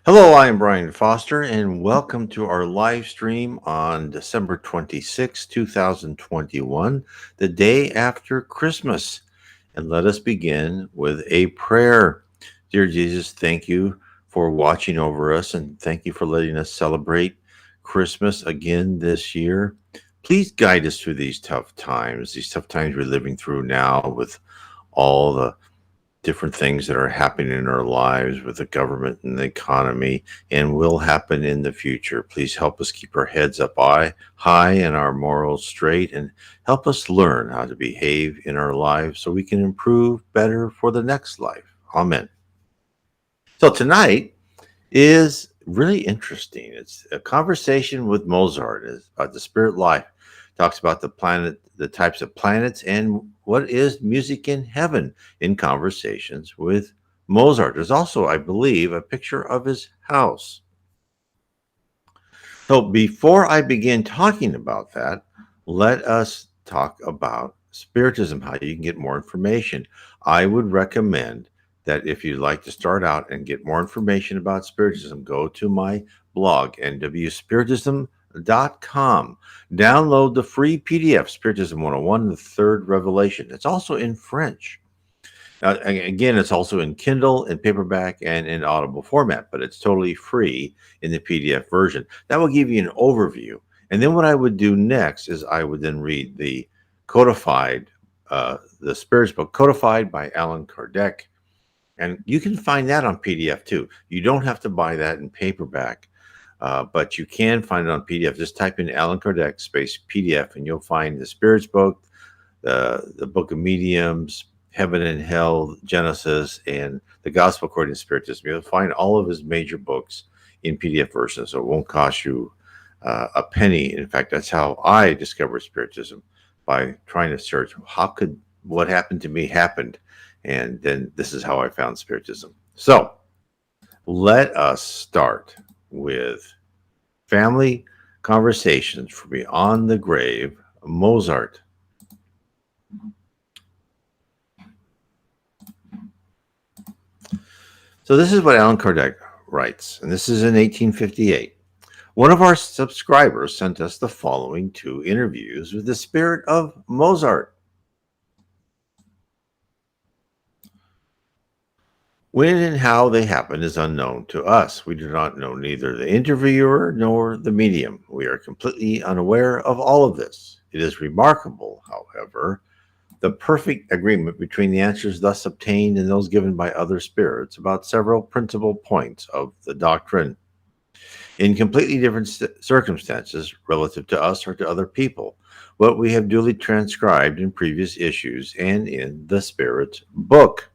Hello, I am Brian Foster, and welcome to our live stream on December 26, 2021, the day after Christmas. And let us begin with a prayer. Dear Jesus, thank you for watching over us, and thank you for letting us celebrate Christmas again this year. Please guide us through these tough times we're living through now with all the different things that are happening in our lives with the government and the economy and will happen in the future. Please help us keep our heads up high and our morals straight, and help us learn how to behave in our lives so we can improve better for the next life. Amen. So tonight is really interesting. It's a conversation with Mozart about the spirit life. Talks about the types of planets, and what is music in heaven in conversations with Mozart. There's also, I believe, a picture of his house. So before I begin talking about that, let us talk about Spiritism, how you can get more information. I would recommend that if you'd like to start out and get more information about Spiritism, go to my blog, nwspiritism.com. Download the free PDF, Spiritism 101, the third revelation. It's also in French. Again, it's also in Kindle, in paperback, and in Audible format, but it's totally free in the PDF version. That will give you an overview. And then what I would do next is I would then read the codified, the Spirits book, codified by Allan Kardec. And you can find that on PDF too. You don't have to buy that in paperback, but you can find it on PDF. Just type in Allan Kardec space PDF, and you'll find the Spirits book, the Book of Mediums, Heaven and Hell, Genesis, and the Gospel According to Spiritism. You'll find all of his major books in PDF version, so it won't cost you a penny. In fact, that's how I discovered Spiritism, by trying to search how could what happened to me happened, and then this is how I found Spiritism. So let us start with Family Conversations from Beyond the Grave, Mozart. So this is what Allan Kardec writes, and this is in 1858. One of our subscribers sent us the following two interviews with the spirit of Mozart. When and how they happened is unknown to us. We do not know neither the interviewer nor the medium. We are completely unaware of all of this. It is remarkable, however, the perfect agreement between the answers thus obtained and those given by other spirits about several principal points of the doctrine. In completely different circumstances relative to us or to other people, what we have duly transcribed in previous issues and in the Spirit book.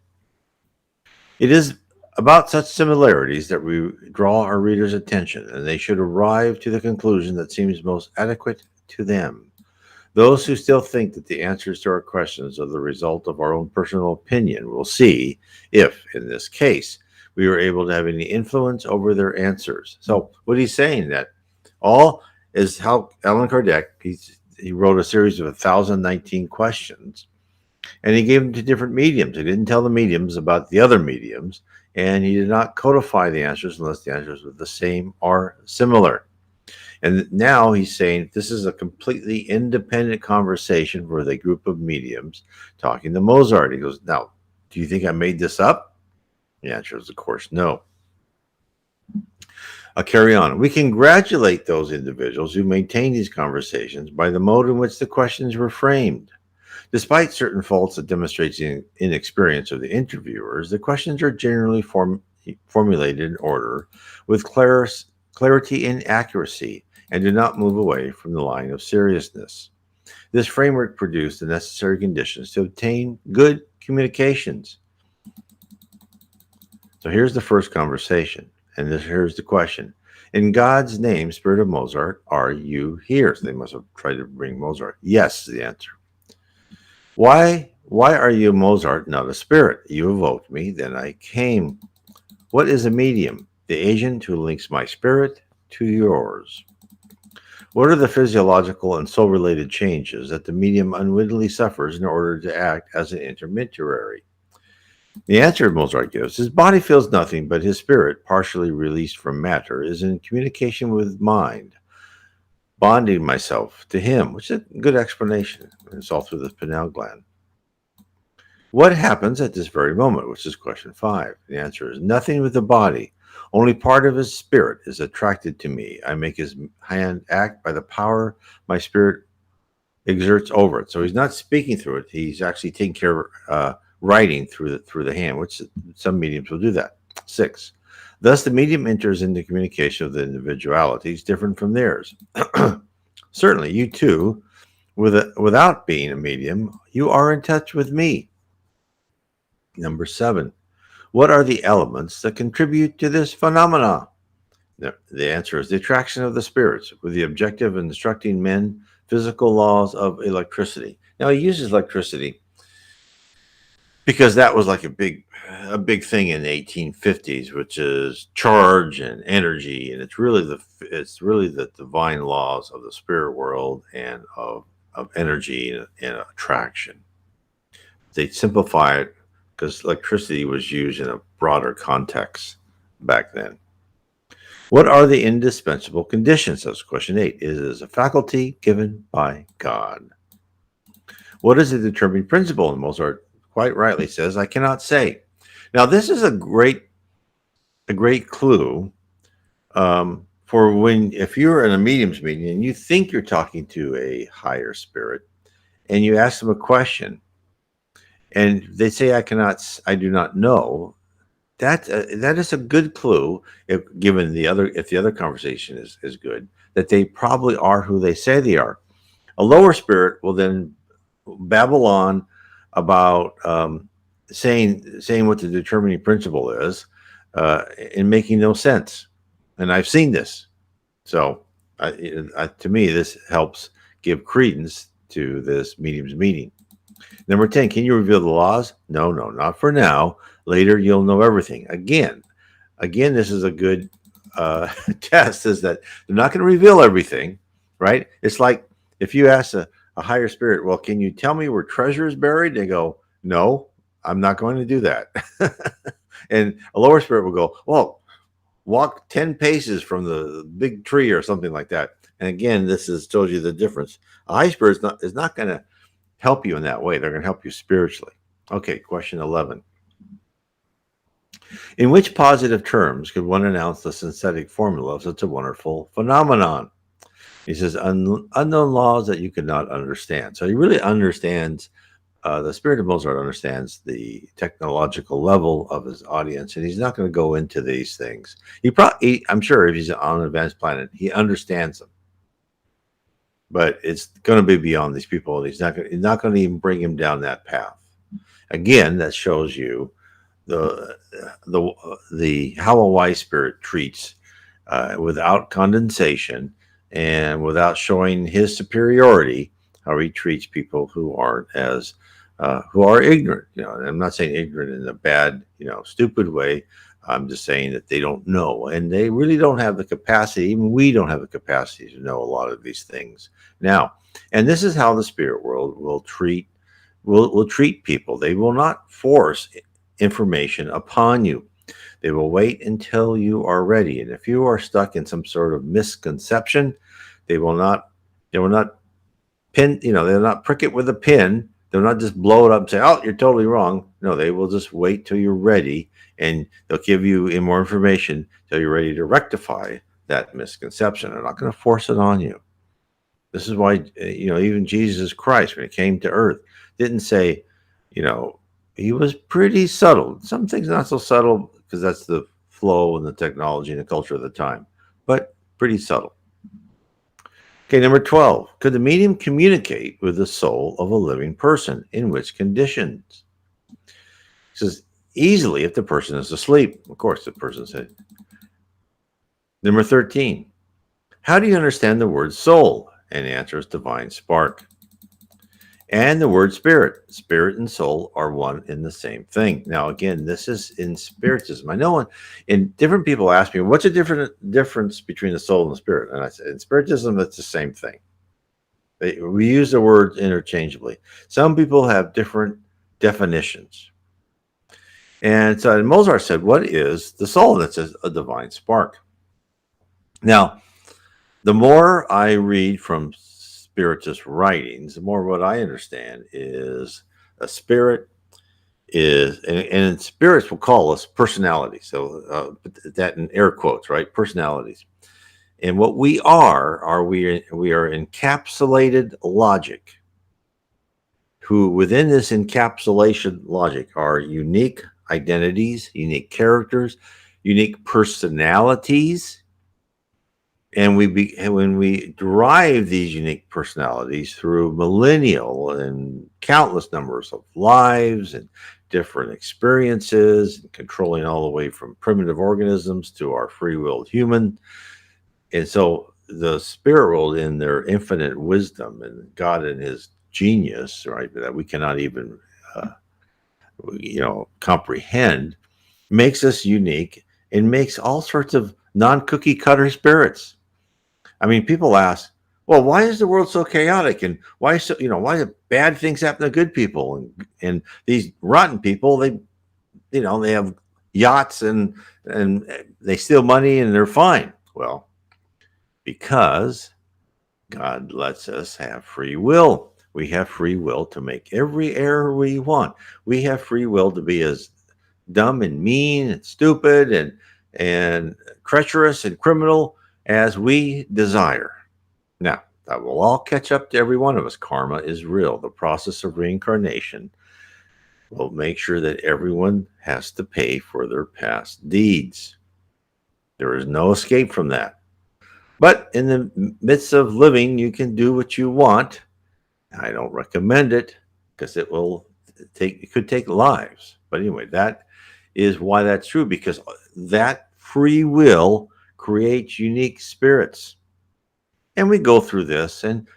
It is about such similarities that we draw our readers' attention, and they should arrive to the conclusion that seems most adequate to them. Those who still think that the answers to our questions are the result of our own personal opinion will see if, in this case, we were able to have any influence over their answers. So what he's saying that all is how Allan Kardec, he wrote a series of 1,019 questions, and he gave them to different mediums. He didn't tell the mediums about the other mediums, and he did not codify the answers unless the answers were the same or similar. And now he's saying this is a completely independent conversation with a group of mediums talking to Mozart. He goes, now, do you think I made this up? The answer is, of course, no. I'll carry on. We congratulate those individuals who maintain these conversations by the mode in which the questions were framed. Despite certain faults that demonstrate the inexperience of the interviewers, the questions are generally formulated in order with clarity and accuracy, and do not move away from the line of seriousness. This framework produced the necessary conditions to obtain good communications. So here's the first conversation, and here's the question. In God's name, Spirit of Mozart, are you here? So they must have tried to bring Mozart. Yes, the answer. Why are you Mozart, not a spirit? You evoked me, then I came. What is a medium? The agent who links my spirit to yours. What are the physiological and soul-related changes that the medium unwittingly suffers in order to act as an intermediary? The answer Mozart gives: his body feels nothing, but his spirit, partially released from matter, is in communication with mind, bonding myself to him, which is a good explanation. It's all through the pineal gland. What happens at this very moment, which is question 5? The answer is nothing with the body. Only part of his spirit is attracted to me. I make his hand act by the power my spirit exerts over it. So he's not speaking through it. He's actually taking care of writing through the hand, which some mediums will do that. 6. Thus, the medium enters into communication with individualities different from theirs. Certainly, you too, without being a medium, you are in touch with me. Number 7. What are the elements that contribute to this phenomena? The answer is the attraction of the spirits with the objective of instructing men physical laws of electricity. Now he uses electricity because that was like a big thing in the 1850s, which is charge and energy, and it's really the divine laws of the spirit world and of energy and attraction. They simplify it because electricity was used in a broader context back then. What are the indispensable conditions? That's question 8. It is a faculty given by God. What is the determining principle? And Mozart quite rightly says, I cannot say. Now, this is a great clue for when, if you're in a medium's meeting and you think you're talking to a higher spirit and you ask them a question and they say, I do not know. That is a good clue, if the other conversation is good, that they probably are who they say they are. A lower spirit will then babble on about saying what the determining principle is, and making no sense. And I've seen this, so to me, this helps give credence to this medium's meeting. Number 10, can you reveal the laws? No, not for now. Later, you'll know everything. Again, this is a good test, is that they're not going to reveal everything, right? It's like if you ask a higher spirit, well, can you tell me where treasure is buried? They go, no, I'm not going to do that. And a lower spirit will go, well, walk 10 paces from the big tree or something like that. And again, this tells you the difference. A high spirit is not going to help you in that way. They're going to help you spiritually. Okay, question 11. In which positive terms could one announce the synthetic formula of such a wonderful phenomenon? He says, unknown laws that you could not understand. So he really understands, the spirit of Mozart understands the technological level of his audience, and he's not going to go into these things. I'm sure if he's on an advanced planet, he understands them. But it's going to be beyond these people. He's not going to even bring him down that path. Again, that shows you the how a wise spirit treats, without condensation and without showing his superiority, how he treats people who aren't as who are ignorant. I'm not saying ignorant in a bad, stupid way. I'm just saying that they don't know, and they really don't have the capacity. Even we don't have the capacity to know a lot of these things now. And this is how the spirit world will treat people. They will not force information upon you. They will wait until you are ready. And if you are stuck in some sort of misconception, they will not pin, they'll not prick it with a pin. They'll not just blow it up and say, oh, you're totally wrong. No, they will just wait till you're ready, and they'll give you more information till you're ready to rectify that misconception. They're not going to force it on you. This is why, even Jesus Christ, when he came to earth, didn't say, he was pretty subtle. Some things not so subtle because that's the flow and the technology and the culture of the time, but pretty subtle. Okay, number 12. Could the medium communicate with the soul of a living person? In which conditions? It says, easily if the person is asleep. Of course, the person said. Number 13. How do you understand the word soul? And the answer is divine spark. And the word spirit. Spirit and soul are one and the same thing. Now, again, this is in Spiritism. I know different people ask me, what's the difference between the soul and the spirit? And I said, in Spiritism, it's the same thing. We use the words interchangeably. Some people have different definitions. And so Mozart said, what is the soul? And it says a divine spark. Now, the more I read from Spiritist writings, the more what I understand is a spirit is, and spirits will call us personalities. So put that in air quotes, right? Personalities. And what we are we are encapsulated logic, who within this encapsulation logic are unique identities, unique characters, unique personalities. And when we derive these unique personalities through millennial and countless numbers of lives and different experiences, controlling all the way from primitive organisms to our free-willed human. And so the spirit world, in their infinite wisdom, and God in his genius, right, that we cannot even comprehend, makes us unique and makes all sorts of non-cookie cutter spirits. I mean, people ask, well, why is the world so chaotic, and why do bad things happen to good people, and these rotten people, they have yachts and they steal money and they're fine. Well, because God lets us have free will. We have free will to make every error we want. We have free will to be as dumb and mean and stupid and treacherous and criminal as we desire. Now, that will all catch up to every one of us. Karma is real. The process of reincarnation will make sure that everyone has to pay for their past deeds. There is no escape from that. But in the midst of living, you can do what you want. I don't recommend it because it could take lives. But anyway, that is why that's true, because that free will creates unique spirits. And we go through this, and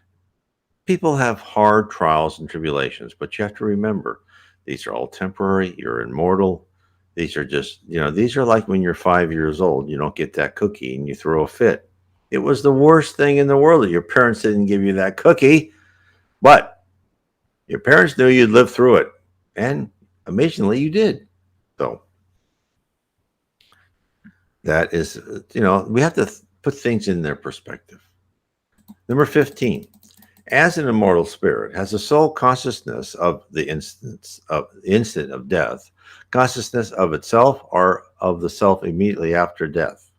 people have hard trials and tribulations, but you have to remember, these are all temporary. You're immortal. These are just, these are like when you're 5 years old, you don't get that cookie and you throw a fit. It was the worst thing in the world that your parents didn't give you that cookie, but your parents knew you'd live through it. And amazingly, you did. So that is, we have to put things in their perspective. Number 15, as an immortal spirit, has the soul consciousness of the instant of death, consciousness of itself, or of the self immediately after death?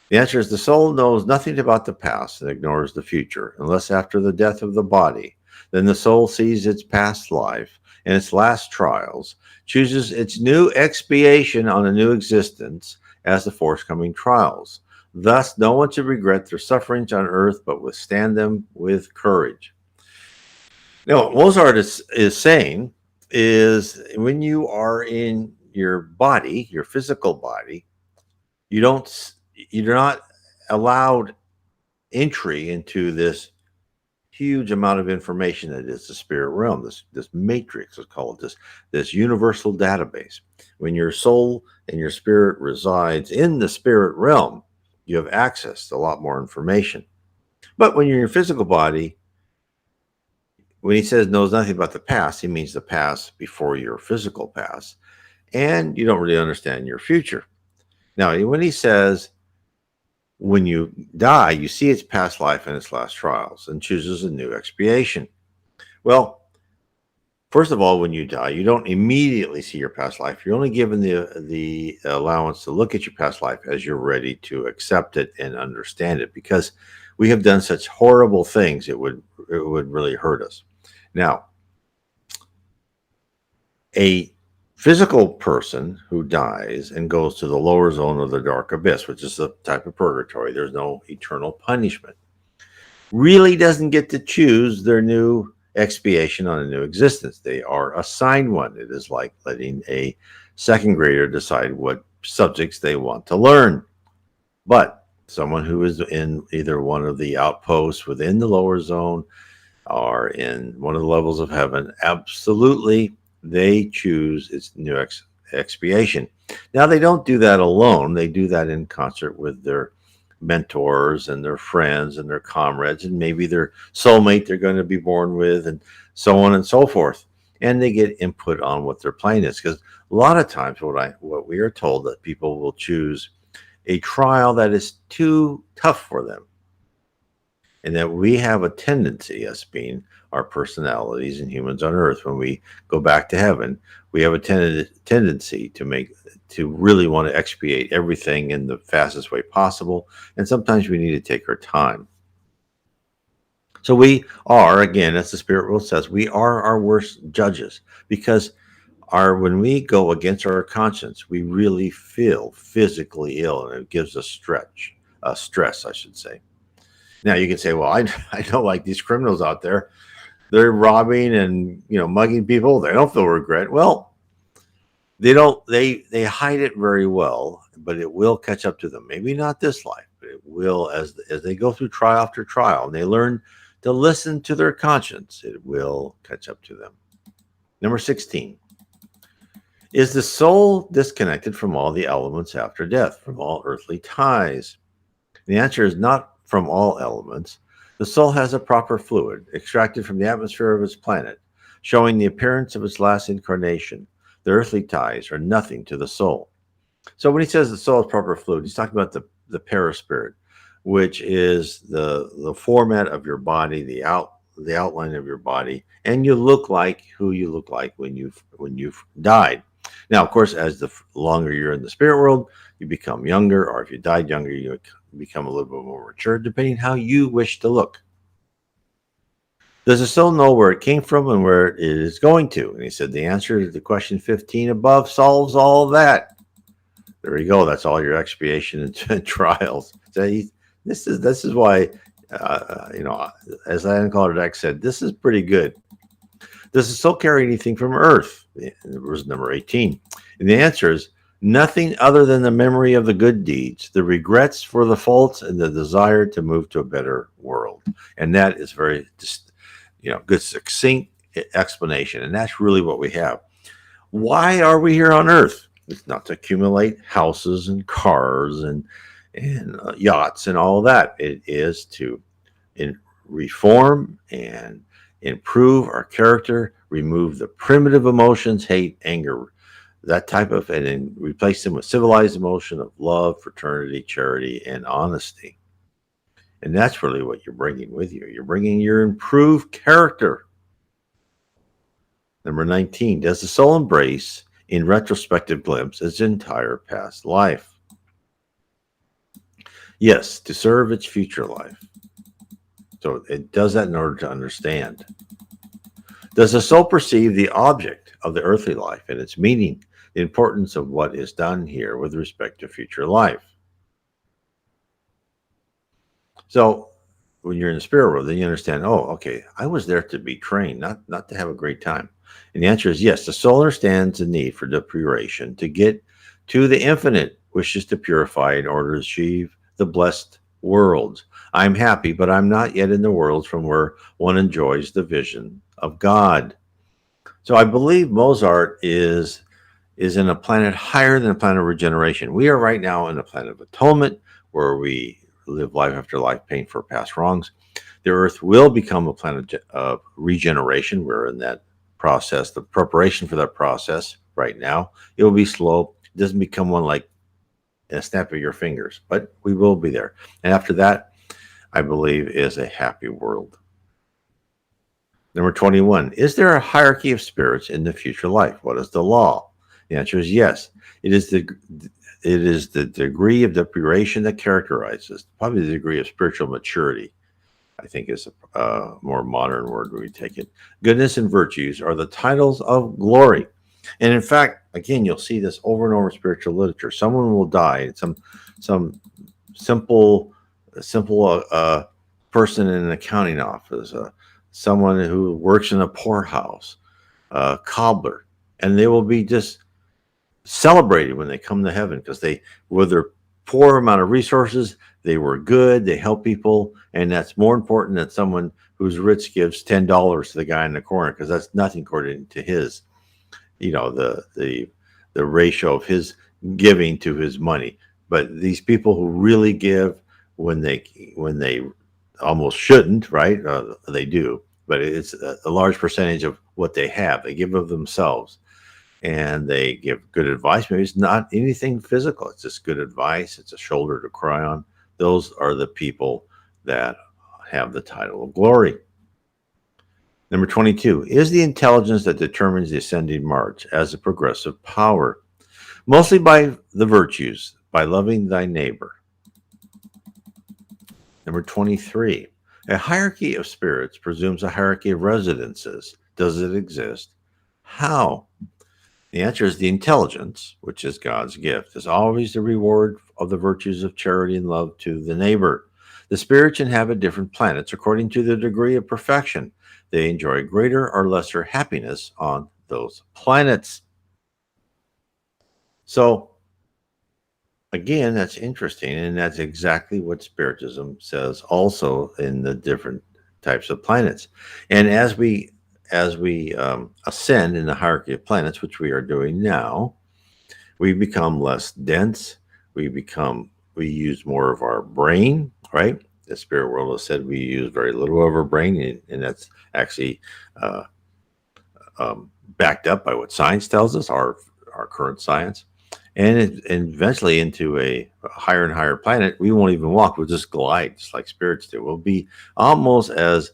The answer is the soul knows nothing about the past and ignores the future, unless after the death of the body. Then the soul sees its past life and its last trials, chooses its new expiation on a new existence as the forthcoming trials. Thus, no one should regret their sufferings on earth, but withstand them with courage. Now, what Mozart is saying is, when you are in your body, your physical body, you're not allowed entry into this huge amount of information that is the spirit realm, this matrix, let's call it, this universal database. When your soul and your spirit resides in the spirit realm, you have access to a lot more information. But when you're in your physical body, when he says knows nothing about the past, he means the past before your physical past, and you don't really understand your future. Now, when he says when you die, you see its past life and its last trials and chooses a new expiation. Well, first of all, when you die, you don't immediately see your past life. You're only given the allowance to look at your past life as you're ready to accept it and understand it, because we have done such horrible things, it would really hurt us. Now, a physical person who dies and goes to the lower zone of the dark abyss, which is a type of purgatory, there's no eternal punishment, really doesn't get to choose their new expiation on a new existence. They are assigned one. It is like letting a second grader decide what subjects they want to learn. But someone who is in either one of the outposts within the lower zone or in one of the levels of heaven, absolutely, they choose its new expiation. Now, they don't do that alone. They do that in concert with their mentors and their friends and their comrades, and maybe their soulmate they're going to be born with, and so on and so forth. And they get input on what their plan is, because A lot of times, what we are told that people will choose a trial that is too tough for them, and that we have a tendency, as being our personalities and humans on Earth, when we go back to heaven, we have a tendency to really want to expiate everything in the fastest way possible, and sometimes we need to take our time. So we are, again, as the spirit world says, we are our worst judges, because when we go against our conscience, we really feel physically ill, and it gives us stress, I should say. Now you can say, well, I know, like, these criminals out there, they're robbing and mugging people. They don't feel regret. Well, they don't. They hide it very well, but it will catch up to them. Maybe not this life, but it will as they go through trial after trial, and they learn to listen to their conscience. It will catch up to them. Number 16. Is the soul disconnected from all the elements after death, from all earthly ties? The answer is not from all elements. The soul has a proper fluid extracted from the atmosphere of its planet, showing the appearance of its last incarnation. The earthly ties are nothing to the soul. So when he says the soul is proper fluid, he's talking about the perispirit, which is the format of your body, the outline of your body, and you look like who you look like when you've died. Now, of course, as the longer you're in the spirit world, you become younger, or if you died younger, you become a little bit more mature, depending how you wish to look. Does the soul know where it came from and where it is going to? And he said the answer to the question 15 above solves all that. There you go. That's all your expiation and trials. So this is why, as Allan Kardec said, this is pretty good. Does the soul carry anything from Earth? It was number 18. And the answer is nothing other than the memory of the good deeds, the regrets for the faults, and the desire to move to a better world. And that is very, good, succinct explanation. And that's really what we have. Why are we here on Earth? It's not to accumulate houses and cars and yachts and all of that. It is to reform and improve our character, remove the primitive emotions, hate, anger, that type of, and then replace them with civilized emotion of love, fraternity, charity, and honesty. And that's really what you're bringing with you. You're bringing your improved character. Number 19, does the soul embrace, in retrospective glimpse, its entire past life? Yes, to serve its future life. So it does that in order to understand. Does the soul perceive the object of the earthly life and its meaning, the importance of what is done here with respect to future life? So when you're in the spirit world, then you understand, oh, okay, I was there to be trained, not to have a great time. And the answer is yes, the soul understands the need for depuration to get to the infinite, wishes to purify in order to achieve the blessed worlds. I'm happy, but I'm not yet in the worlds from where one enjoys the vision of God. So I believe Mozart is in a planet higher than a planet of regeneration. We are right now in a planet of atonement, where we live life after life, paying for past wrongs. The earth will become a planet of regeneration. We're in that process, the preparation for that process right now. It will be slow. It doesn't become one like a snap of your fingers, but we will be there. And after that, I believe, is a happy world. Number 21, is there a hierarchy of spirits in the future life? What is the law? The answer is yes. It is the degree of depuration that characterizes, probably the degree of spiritual maturity, I think is a more modern word when we take it. Goodness and virtues are the titles of glory. And in fact, again, you'll see this over and over in spiritual literature. Someone will die, some simple person in an accounting office, someone who works in a poorhouse, a cobbler, and they will be just celebrated when they come to heaven, because they, with their poor amount of resources, they were good, they help people, and that's more important than someone who's rich gives $10 to the guy in the corner, because that's nothing according to his, the ratio of his giving to his money. But these people who really give when they almost shouldn't, right? They do, but it's a large percentage of what they have. They give of themselves. and they give good advice. Maybe it's not anything physical, it's just good advice, it's a shoulder to cry on. Those are the people that have the title of glory. Number 22 is the intelligence that determines the ascending march as a progressive power, mostly by the virtues, by loving thy neighbor. Number 23, a hierarchy of spirits presumes a hierarchy of residences. Does it exist? How? The answer is the intelligence, which is God's gift, is always the reward of the virtues of charity and love to the neighbor. The spirits inhabit different planets according to the degree of perfection. They enjoy greater or lesser happiness on those planets. So, again, that's interesting, and that's exactly what Spiritism says also in the different types of planets. And as we ascend in the hierarchy of planets, which we are doing now, we become less dense. We use more of our brain, right? The spirit world has said we use very little of our brain, and that's actually backed up by what science tells us, our current science. And eventually into a higher and higher planet, we won't even walk. We'll just glide, just like spirits do. We'll be almost as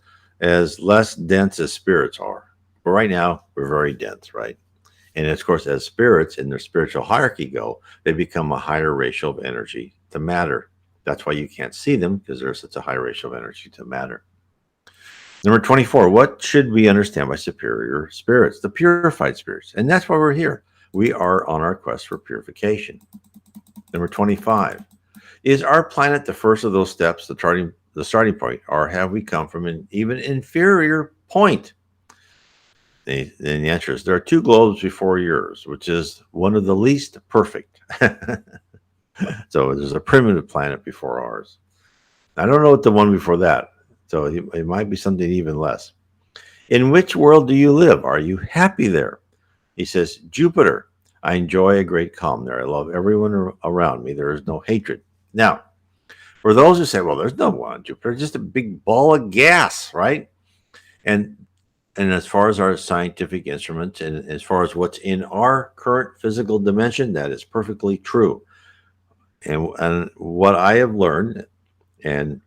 less dense as spirits are. But right now, we're very dense, right? And of course, as spirits in their spiritual hierarchy go, they become a higher ratio of energy to matter. That's why you can't see them, because there's such a high ratio of energy to matter. Number 24, what should we understand by superior spirits? The purified spirits. And that's why we're here. We are on our quest for purification. Number 25, is our planet the first of those steps, the starting point, or have we come from an even inferior point? Then the answer is there are two globes before yours, which is one of the least perfect. So there's a primitive planet before ours. I don't know what the one before that. So it might be something even less. In which world do you live? Are you happy there? He says, Jupiter. I enjoy a great calm there. I love everyone around me. There is no hatred. Now, for those who say, well, there's no one on Jupiter, just a big ball of gas, right? And as far as our scientific instruments and as far as what's in our current physical dimension, that is perfectly true. And what I have learned and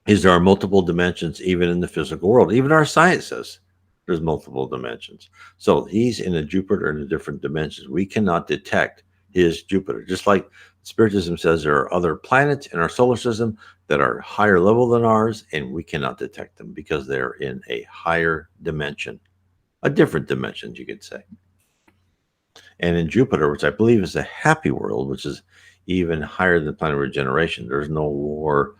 is there are multiple dimensions even in the physical world. Even our science says there's multiple dimensions. So he's in a Jupiter in a different dimensions. We cannot detect his Jupiter. Just like Spiritism says there are other planets in our solar system that are higher level than ours, and we cannot detect them because they're in a higher dimension, a different dimension, you could say. And in Jupiter, which I believe is a happy world, which is even higher than planet regeneration, there's no war,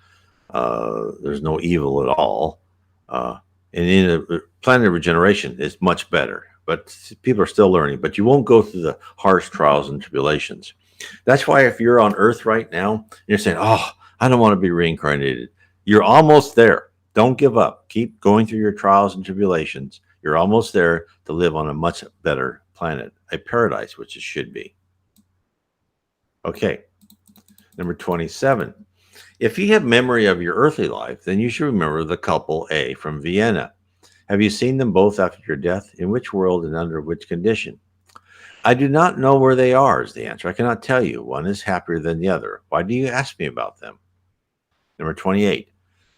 there's no evil at all. And in a planet regeneration, it's much better. But people are still learning. But you won't go through the harsh trials and tribulations. That's why if you're on Earth right now, you're saying, oh, I don't want to be reincarnated. You're almost there. Don't give up. Keep going through your trials and tribulations. You're almost there to live on a much better planet, a paradise, which it should be. Okay, number 27. If you have memory of your earthly life, then you should remember the couple A from Vienna. Have you seen them both after your death? In which world and under which condition? I do not know where they are, is the answer. I cannot tell you. One is happier than the other. Why do you ask me about them? Number 28.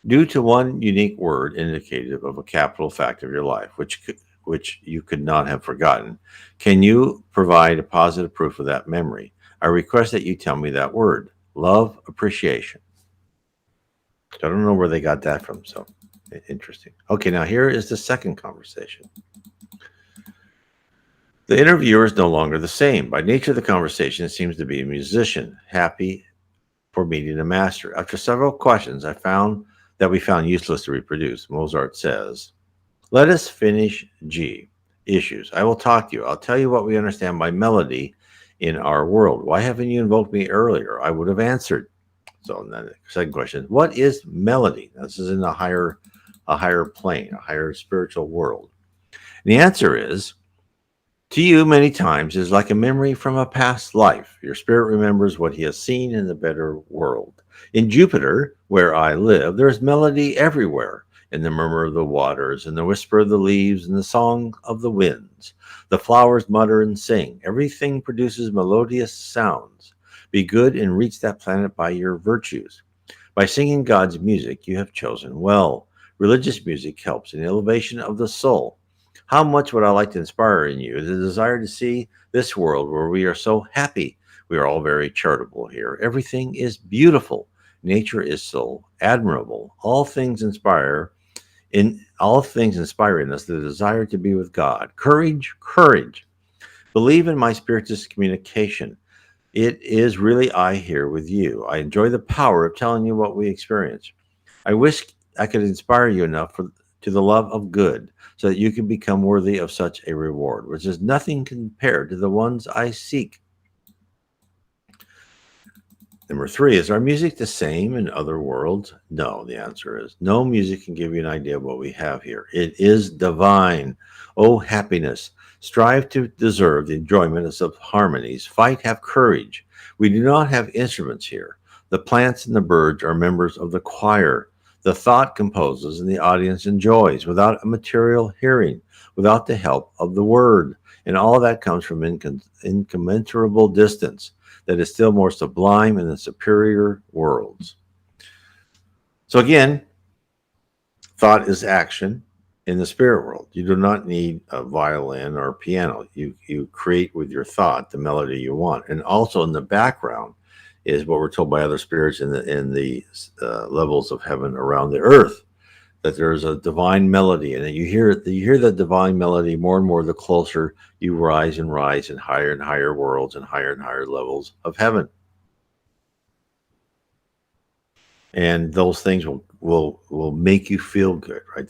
Due to one unique word indicative of a capital fact of your life, which you could not have forgotten, can you provide a positive proof of that memory? I request that you tell me that word. Love, appreciation. I don't know where they got that from, so interesting. Okay, now here is the second conversation. The interviewer is no longer the same. By nature of the conversation, it seems to be a musician, happy for meeting a master. After several questions, we found useless to reproduce. Mozart says, let us finish G, issues. I will talk to you. I'll tell you what we understand by melody in our world. Why haven't you invoked me earlier? I would have answered. So then the second question, what is melody? This is in a higher plane, a higher spiritual world. And the answer is, to you many times is like a memory from a past life. Your spirit remembers what he has seen in the better world. In Jupiter, where I live, there's melody everywhere. in the murmur of the waters, in the whisper of the leaves, in the song of the winds. The flowers mutter and sing. Everything produces melodious sounds. Be good and reach that planet by your virtues. By singing God's music, you have chosen well. Religious music helps in the elevation of the soul. How much would I like to inspire in you the desire to see this world where we are so happy? We are all very charitable here. Everything is beautiful. Nature is so admirable. All things inspiring us the desire to be with God. Courage, courage. Believe in my Spiritist communication. It is really I here with you. I enjoy the power of telling you what we experience. I wish I could inspire you enough to the love of good so that you can become worthy of such a reward, which is nothing compared to the ones I seek. Number 3, is our music the same in other worlds? No, the answer is no music can give you an idea of what we have here. It is divine. Oh, happiness. Strive to deserve the enjoyment of harmonies. Fight, have courage. We do not have instruments here. The plants and the birds are members of the choir. The thought composes and the audience enjoys without a material hearing, without the help of the word. And all that comes from incommensurable distance that is still more sublime in the superior worlds. So again, thought is action in the spirit world. You do not need a violin or a piano. You create with your thought the melody you want. And also in the background is what we're told by other spirits in the levels of heaven around the earth, that there's a divine melody, and you hear the divine melody more and more the closer you rise and higher worlds and higher levels of heaven. And those things will make you feel good, right?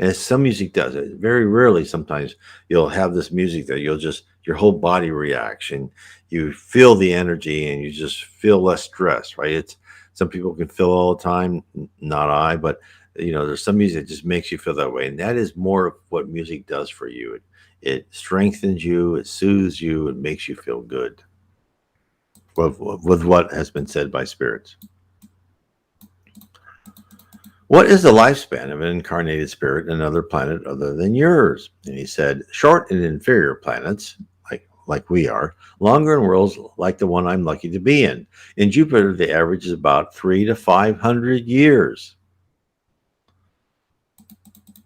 And some music does it. Very rarely, sometimes you'll have this music that your whole body reacts, and you feel the energy, and you just feel less stress, right? Some people can feel all the time, not I, but there's some music that just makes you feel that way, and that is more of what music does for you. It strengthens you, it soothes you, it makes you feel good with what has been said by spirits. What is the lifespan of an incarnated spirit in another planet other than yours? And he said, short in inferior planets, like we are, longer in worlds like the one I'm lucky to be in. In Jupiter, the average is about 300 to 500 years.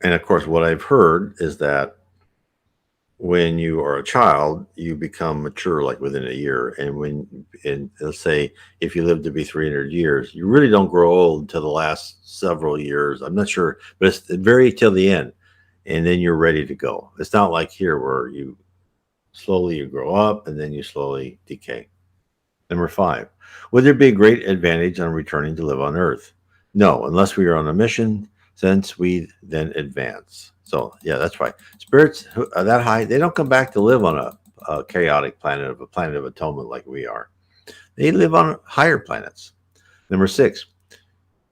And of course, what I've heard is that when you are a child, you become mature like within a year. And let's say if you live to be 300 years, you really don't grow old until the last several years. I'm not sure, but it's very till the end. And then you're ready to go. It's not like here where you grow up and then you slowly decay. Number 5, would there be a great advantage on returning to live on Earth? No, unless we are on a mission, since we then advance. So yeah, that's right. Spirits who are that high, they don't come back to live on a chaotic planet a planet of atonement like we are. They live on higher planets. Number 6,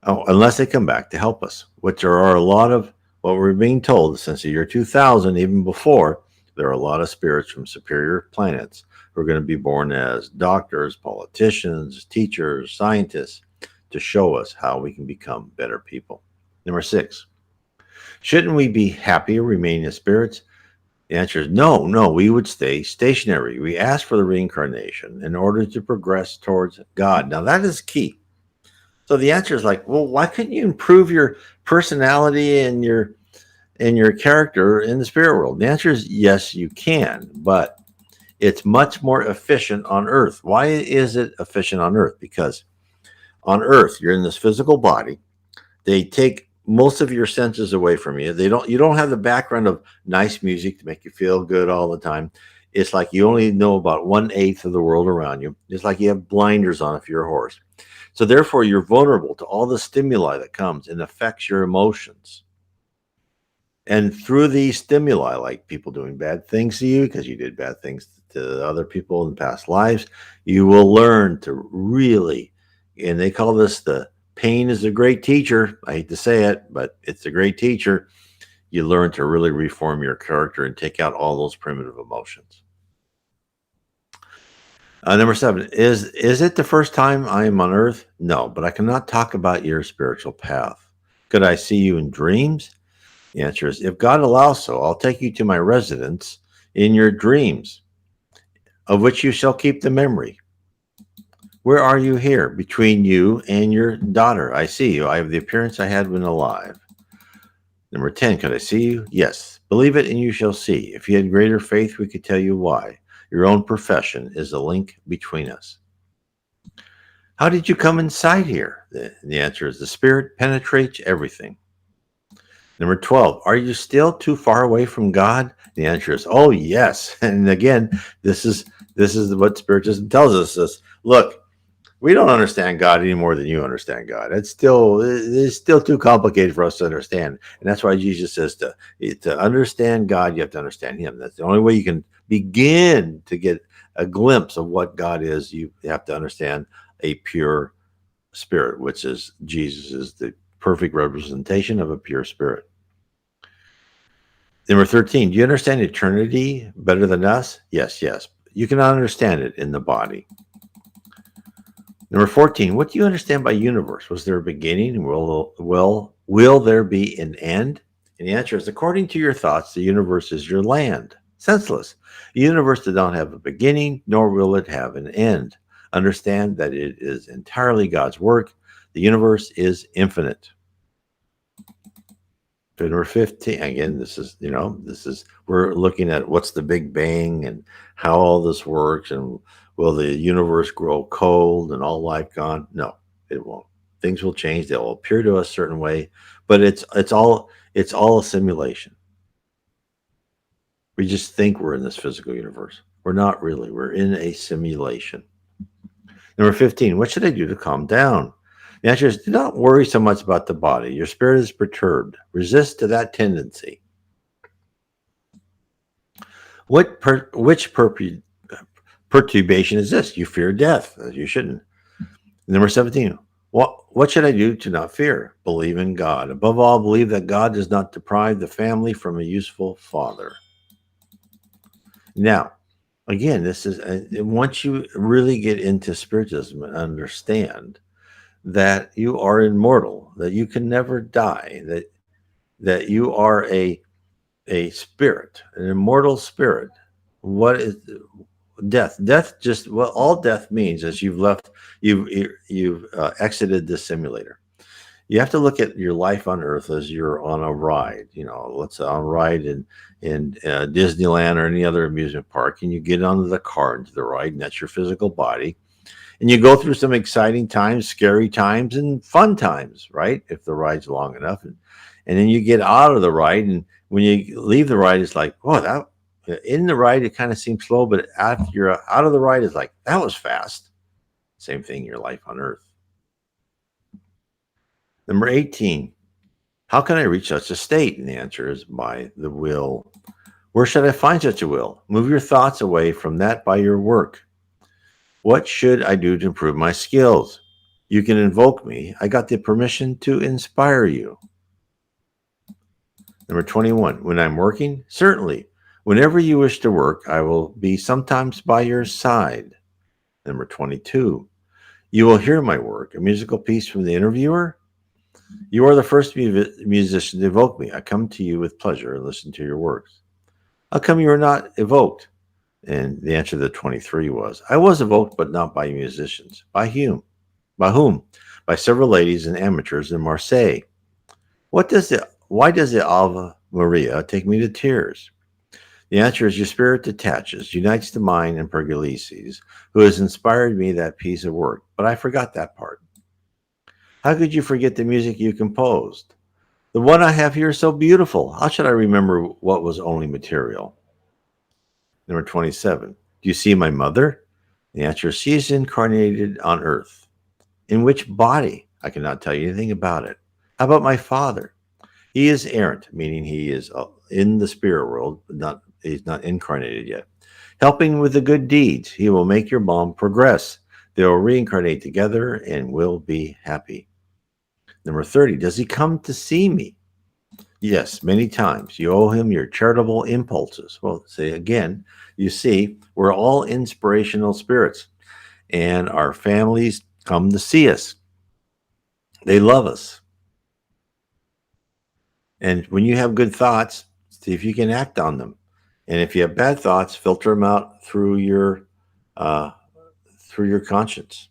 unless they come back to help us, which there are a lot of what we're being told since the year 2000, even before, there are a lot of spirits from superior planets who are going to be born as doctors, politicians, teachers, scientists, to show us how we can become better people. Number 6, shouldn't we be happy remaining as spirits? The answer is no, we would stay stationary. We ask for the reincarnation in order to progress towards God. Now that is key. So the answer is like, well, why couldn't you improve your personality and your character in the spirit world? The answer is yes, you can, but it's much more efficient on Earth. Why is it efficient on Earth? Because on Earth, you're in this physical body. They take most of your senses away from you. You don't have the background of nice music to make you feel good all the time. It's like you only know about 1/8 of the world around you. It's like you have blinders on if you're a horse. So therefore, you're vulnerable to all the stimuli that comes and affects your emotions. And through these stimuli, like people doing bad things to you because you did bad things to other people in past lives, you will learn to really, and they call this the pain is a great teacher. I hate to say it, but it's a great teacher. You learn to really reform your character and take out all those primitive emotions. Number 7, is it the first time I am on Earth? No, but I cannot talk about your spiritual path. Could I see you in dreams? The answer is, if God allows so, I'll take you to my residence in your dreams, of which you shall keep the memory. Where are you here? Between you and your daughter. I see you. I have the appearance I had when alive. Number 10, could I see you? Yes. Believe it and you shall see. If you had greater faith, we could tell you why. Your own profession is a link between us. How did you come inside here? The answer is, the Spirit penetrates everything. Number 12, are you still too far away from God? The answer is, oh, yes. And again, this is what Spiritism tells us. This, look, we don't understand God any more than you understand God. It's still too complicated for us to understand. And that's why Jesus says to understand God, you have to understand him. That's the only way you can begin to get a glimpse of what God is. You have to understand a pure spirit, which is Jesus is the perfect representation of a pure spirit. Number 13, do you understand eternity better than us? Yes, yes. You cannot understand it in the body. Number 14, what do you understand by universe? Was there a beginning? Will there be an end? And the answer is, according to your thoughts, the universe is your land. Senseless. The universe does not have a beginning, nor will it have an end. Understand that it is entirely God's work. The universe is infinite. Number 15, again, this is, we're looking at what's the Big Bang and how all this works, and will the universe grow cold and all life gone? No, it won't. Things will change. They'll appear to us a certain way, but it's all a simulation. We just think we're in this physical universe. We're not really. We're in a simulation. Number 15, what should I do to calm down? The answer is, do not worry so much about the body. Your spirit is perturbed. Resist to that tendency. Which perturbation is this? You fear death. You shouldn't. Number 17, what should I do to not fear? Believe in God. Above all, believe that God does not deprive the family from a useful father. Now, again, this is once you really get into Spiritism and understand that you are immortal, that you can never die, that you are a spirit, an immortal spirit. What is death? Death just, well, all death means is you've exited the simulator. You have to look at your life on Earth as you're on a ride. Let's say on a ride in Disneyland or any other amusement park, and you get onto the car into the ride, and that's your physical body. And you go through some exciting times, scary times, and fun times, right? If the ride's long enough. And then you get out of the ride, and when you leave the ride, it's like, oh, in the ride, it kind of seems slow, but after you're out of the ride, it's like, that was fast. Same thing in your life on Earth. Number 18, how can I reach such a state? And the answer is by the will. Where should I find such a will? Move your thoughts away from that by your work. What should I do to improve my skills? You can invoke me. I got the permission to inspire you. Number 21, when I'm working, certainly. Whenever you wish to work, I will be sometimes by your side. Number 22, you will hear my work, a musical piece from the interviewer. You are the first musician to evoke me. I come to you with pleasure and listen to your works. How come you are not evoked? And the answer to the 23 was, I was evoked, but not by musicians. By whom? By whom? By several ladies and amateurs in Marseille. Why does the Ave Maria take me to tears? The answer is, your spirit detaches, unites the mind and Pergolices, who has inspired me that piece of work. But I forgot that part. How could you forget the music you composed? The one I have here is so beautiful. How should I remember what was only material? Number 27, do you see my mother? The answer is, she is incarnated on earth. In which body? I cannot tell you anything about it. How about my father? He is errant, meaning he is in the spirit world, but he's not incarnated yet. Helping with the good deeds, he will make your mom progress. They will reincarnate together and will be happy. Number 30, does he come to see me? Yes, many times. You owe him your charitable impulses. Well, say again, you see, we're all inspirational spirits, and our families come to see us. They love us. And when you have good thoughts, see if you can act on them. And if you have bad thoughts, filter them out uh, through your conscience.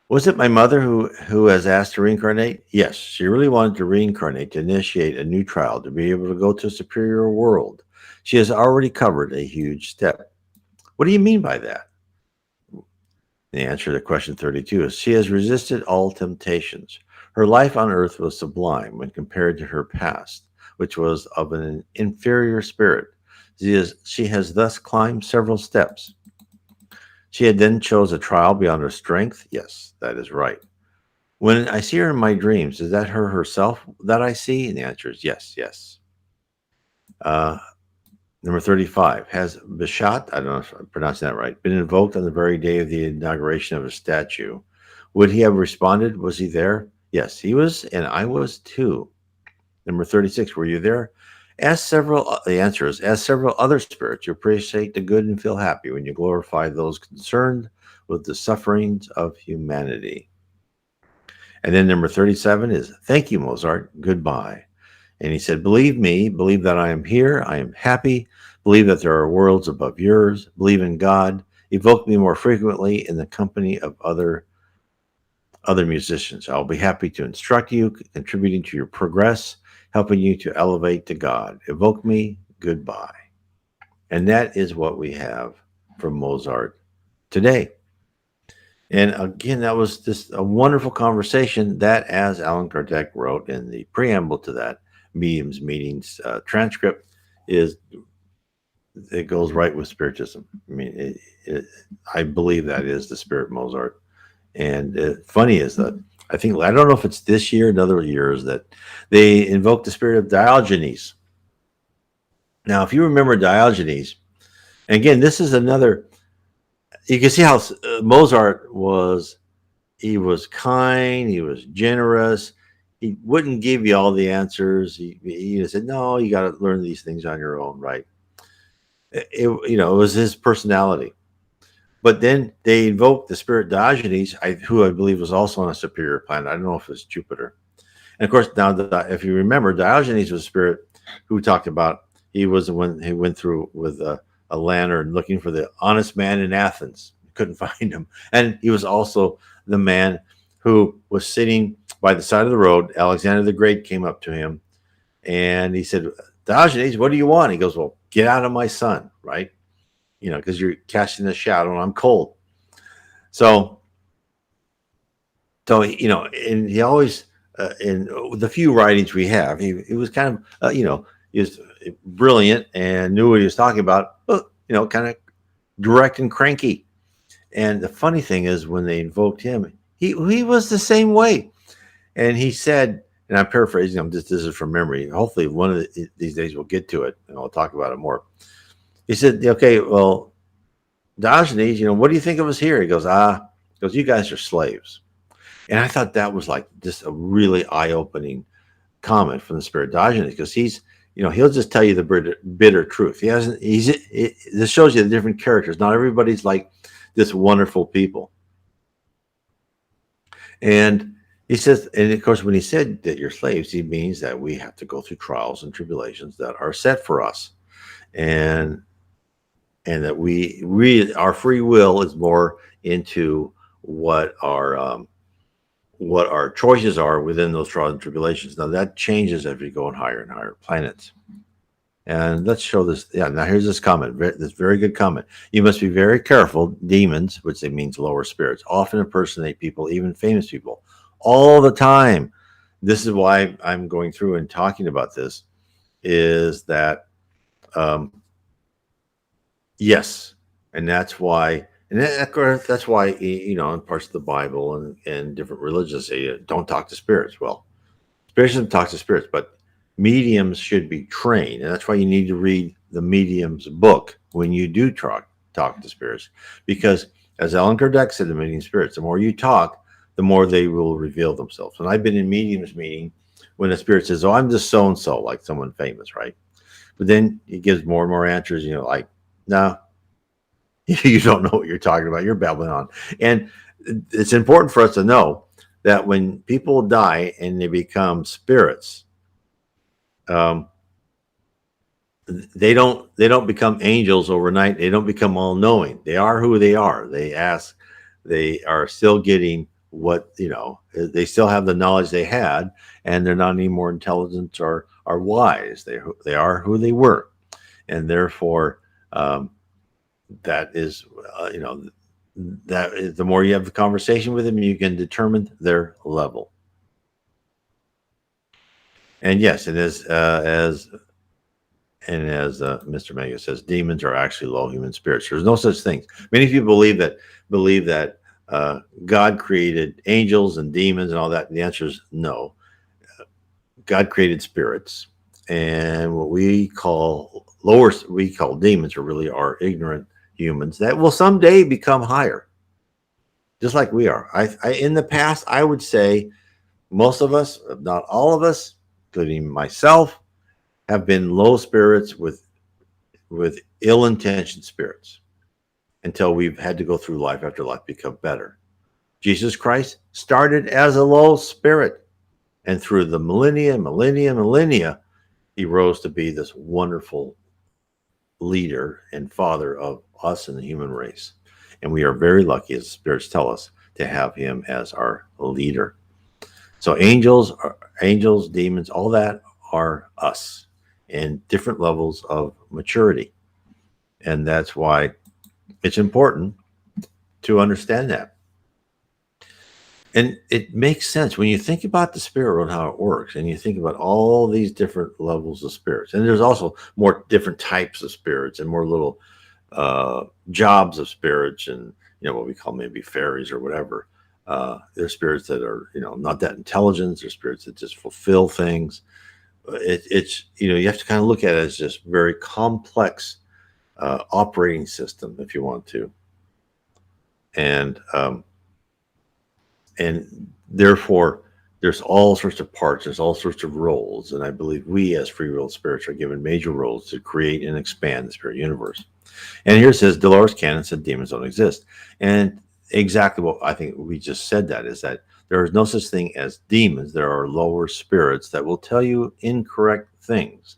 Was it my mother who has asked to reincarnate? Yes, she really wanted to reincarnate to initiate a new trial to be able to go to a superior world. She has already covered a huge step. What do you mean by that? The answer to question 32 is she has resisted all temptations. Her life on earth was sublime when compared to her past, which was of an inferior spirit. She has thus climbed several steps. She had then chose a trial beyond her strength. Yes, that is right. When I see her in my dreams, is that her herself that I see? And the answer is yes, yes. Uh, Number 35. Has Bishat, I don't know if I'm pronouncing that right, been invoked on the very day of the inauguration of a statue? Would he have responded? Was he there? Yes, he was, and I was too. Number 36. Were you there? The answer is, as several other spirits, you appreciate the good and feel happy when you glorify those concerned with the sufferings of humanity. And then number 37 is, thank you, Mozart. Goodbye. And he said, believe me, believe that I am here. I am happy. Believe that there are worlds above yours. Believe in God. Evoke me more frequently in the company of other musicians. I'll be happy to instruct you, contributing to your progress, helping you to elevate to God. Evoke me. Goodbye. And that is what we have from Mozart today. And again, that was just a wonderful conversation that, as Allan Kardec wrote in the preamble to that mediums meetings transcript, it goes right with Spiritism. I mean, I believe that is the Spirit Mozart. And funny is that I don't know if it's this year, another years, that they invoked the spirit of Diogenes. Now, if you remember Diogenes, and again, this is another, you can see how Mozart was. He was kind, he was generous. He wouldn't give you all the answers. He said, no, you got to learn these things on your own, right? It was his personality. But then they invoked the spirit Diogenes, who I believe was also on a superior planet. I don't know if it was Jupiter. And of course, now if you remember, Diogenes was a spirit who talked about, he was the one who went through with a lantern looking for the honest man in Athens. Couldn't find him. And he was also the man who was sitting by the side of the road. Alexander the Great came up to him and he said, Diogenes, what do you want? He goes, well, get out of my sun, right? Because you're casting a shadow and I'm cold. So, and he always, in the few writings we have, he was kind of, he was brilliant and knew what he was talking about, but, kind of direct and cranky. And the funny thing is, when they invoked him, he was the same way. And he said, and I'm paraphrasing him, this is from memory. Hopefully one of these days we'll get to it and I'll talk about it more. He said, okay, well, Diogenes, what do you think of us here? He goes, you guys are slaves. And I thought that was like just a really eye-opening comment from the spirit Diogenes, because he'll just tell you the bitter truth. This shows you the different characters. Not everybody's like this wonderful people. And he says, and of course, when he said that you're slaves, he means that we have to go through trials and tribulations that are set for us. And that our free will is more into what our choices are within those trials and tribulations. Now that changes as we go on higher and higher planets. And let's show this. Yeah, now here's this comment. This very good comment. You must be very careful. Demons, which means lower spirits, often impersonate people, even famous people, all the time. This is why I'm going through and talking about this, is that yes, and that's why, that's why in parts of the Bible and different religions say don't talk to spirits. Well, Spiritism talks to spirits, but mediums should be trained, and that's why you need to read the medium's book when you do talk to spirits, because as Allan Kardec said, the medium spirits, the more you talk, the more they will reveal themselves. And I've been in mediums meeting when a spirit says, "Oh, I'm just so and so," like someone famous, right? But then he gives more and more answers, like, no, you don't know what you're talking about. You're babbling on. And it's important for us to know that when people die and they become spirits, um, they don't become angels overnight. They don't become all knowing. They are who they are. They are still getting what, they still have the knowledge they had, and they're not any more intelligent or wise. They are who they were, and therefore, um, that is, that is, the more you have the conversation with them, you can determine their level. And yes, and as Mr. Mega says, demons are actually low human spirits. There's no such thing. Many people believe that God created angels and demons and all that. The answer is no. God created spirits, and what we call demons are really our ignorant humans that will someday become higher, just like we are. In the past, I would say most of us, if not all of us, including myself, have been low spirits with ill-intentioned spirits until we've had to go through life after life become better. Jesus Christ started as a low spirit, and through the millennia, he rose to be this wonderful leader and father of us and the human race. And we are very lucky, as the spirits tell us, to have him as our leader. So angels, demons, all that are us in different levels of maturity. And that's why it's important to understand that. And it makes sense when you think about the spirit world, how it works, and you think about all these different levels of spirits. And there's also more different types of spirits and more little jobs of spirits, and what we call maybe fairies or whatever. There's spirits that are not that intelligent. There's spirits that just fulfill things. It's you have to kind of look at it as just very complex operating system, if you want to, and therefore there's all sorts of parts, there's all sorts of roles, and I believe we as free will spirits are given major roles to create and expand the spirit universe. And here it says Dolores Cannon said demons don't exist, and exactly what I think we just said, that is that there is no such thing as demons. There are lower spirits that will tell you incorrect things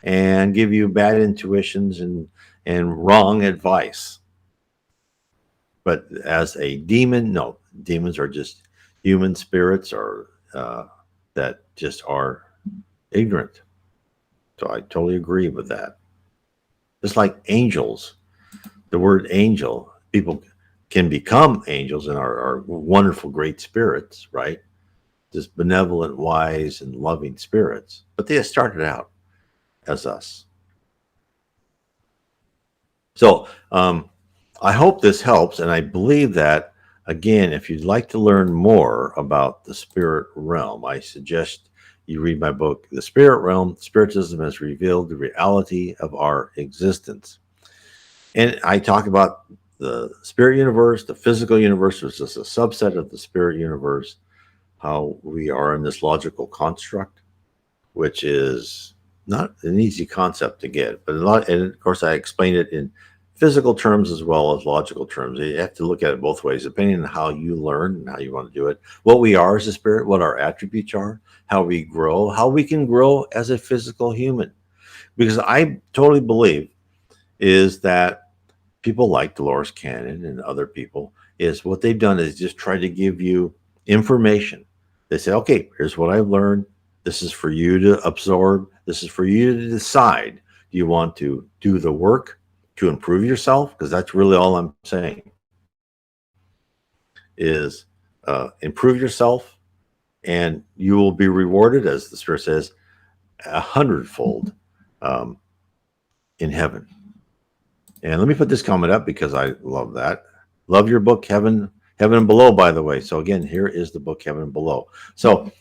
and give you bad intuitions and wrong advice. But as a demon, no, demons are just human spirits or that just are ignorant. So I totally agree with that. Just like angels, the word angel, people can become angels and are wonderful, great spirits, right? Just benevolent, wise, and loving spirits. But they started out as us. So I hope this helps, and I believe that, again, if you'd like to learn more about the spirit realm, I suggest you read my book, The Spirit Realm, Spiritism Has Revealed the Reality of Our Existence. And I talk about the spirit universe, the physical universe, which is a subset of the spirit universe, how we are in this logical construct, which is not an easy concept to get, but and of course I explain it in physical terms as well as logical terms. You have to look at it both ways, depending on how you learn and how you want to do it, what we are as a spirit, what our attributes are, how we grow, how we can grow as a physical human. Because I totally believe is that people like Dolores Cannon and other people, is what they've done is just try to give you information. They say, okay, here's what I've learned. This is for you to absorb. This is for you to decide. Do you want to do the work to improve yourself? Because that's really all I'm saying is improve yourself, and you will be rewarded, as the Spirit says, 100-fold in heaven. And let me put this comment up because I love that. Love your book, Heaven and Below, by the way. So again, here is the book, Heaven and Below. So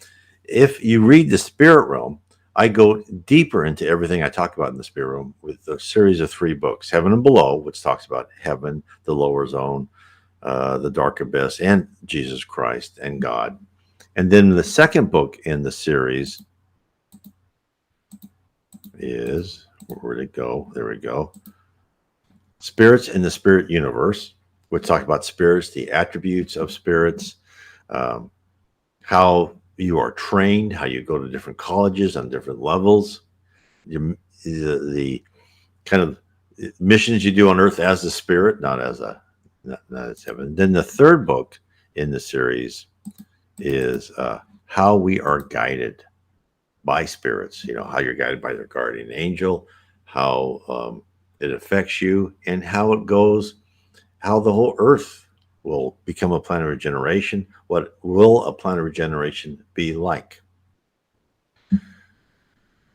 if you read the Spirit Realm, I go deeper into everything I talk about in the Spirit Realm with a series of 3 books, Heaven and Below, which talks about heaven, the lower zone, the dark abyss, and Jesus Christ and God. And then the second book in the series is, where'd it go? There we go. Spirits in the Spirit Universe, which talk about spirits, the attributes of spirits, how you are trained, how you go to different colleges on different levels, the kind of missions you do on earth as a spirit, not as heaven. Then the third book in the series is how we are guided by spirits. How you're guided by their guardian angel, how it affects you, and how it goes, how the whole earth will become a planet of regeneration. What will a planet of regeneration be like?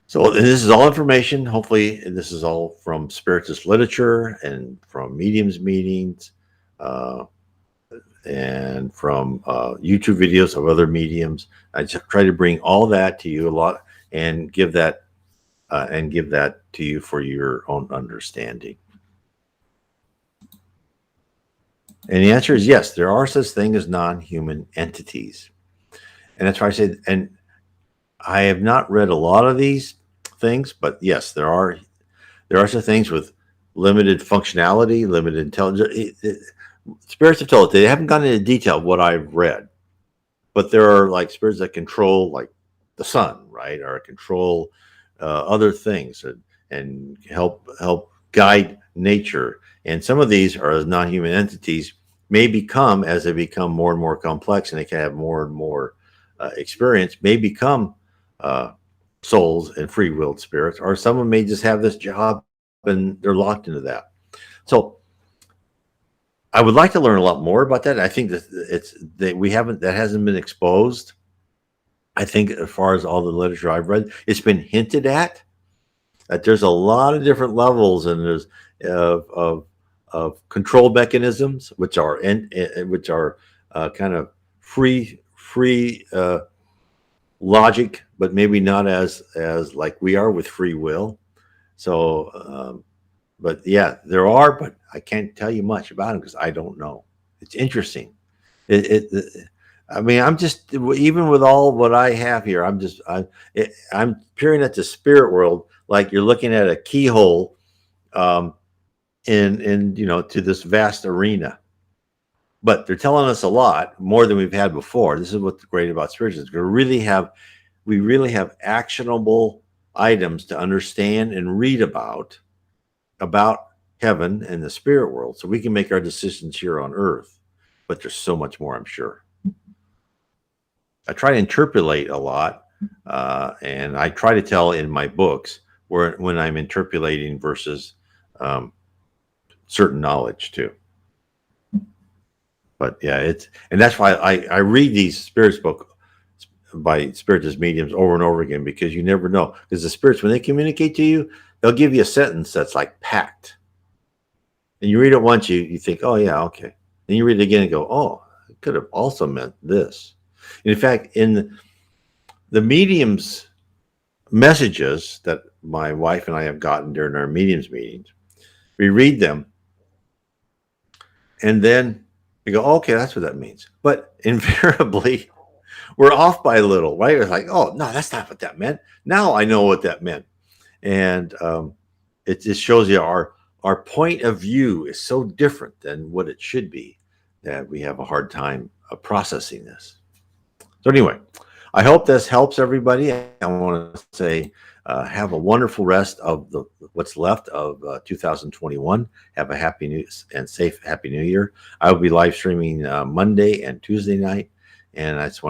So this is all information. Hopefully, this is all from Spiritist literature and from mediums meetings, and from YouTube videos of other mediums. I just try to bring all that to you a lot and give that to you for your own understanding. And the answer is yes, there are such things as non-human entities, and that's why I say. And I have not read a lot of these things, but yes, there are some things with limited functionality, limited intelligence. Spirits have told us they haven't gone into detail of what I've read, but there are like spirits that control like the sun, right, or control other things and help guide nature. And some of these are non-human entities may become, as they become more and more complex and they can have more and more experience, may become souls and free-willed spirits, or someone may just have this job and they're locked into that. So I would like to learn a lot more about that. I think that hasn't been exposed. I think as far as all the literature I've read, it's been hinted at that there's a lot of different levels, and there's of control mechanisms which are kind of free logic, but maybe not as like we are with free will. So but yeah, there are, but I can't tell you much about them because I don't know. It's interesting. I mean, I'm just, even with all what I have here, I'm peering at the spirit world like you're looking at a keyhole in to this vast arena. But they're telling us a lot more than we've had before. This is what's great about Spiritism. We really have actionable items to understand and read about heaven and the spirit world, so we can make our decisions here on earth. But there's so much more, I'm sure. I try to interpolate a lot, and I try to tell in my books when I'm interpolating versus certain knowledge too. But yeah, and that's why I read these spirits books by Spiritist mediums over and over again, because you never know. Because the spirits, when they communicate to you, they'll give you a sentence that's like packed. And you read it once, you think, oh yeah, okay. Then you read it again and go, oh, it could have also meant this. And in fact, in the mediums messages that my wife and I have gotten during our mediums meetings, we read them and then we go, oh, okay, that's what that means. But invariably, we're off by a little, right? It's like, oh, no, that's not what that meant. Now I know what that meant. And it just shows you our point of view is so different than what it should be that we have a hard time processing this. So anyway, I hope this helps everybody. I want to say have a wonderful rest of what's left of 2021. Have a happy new and safe happy new year. I will be live streaming Monday and Tuesday night, and I just want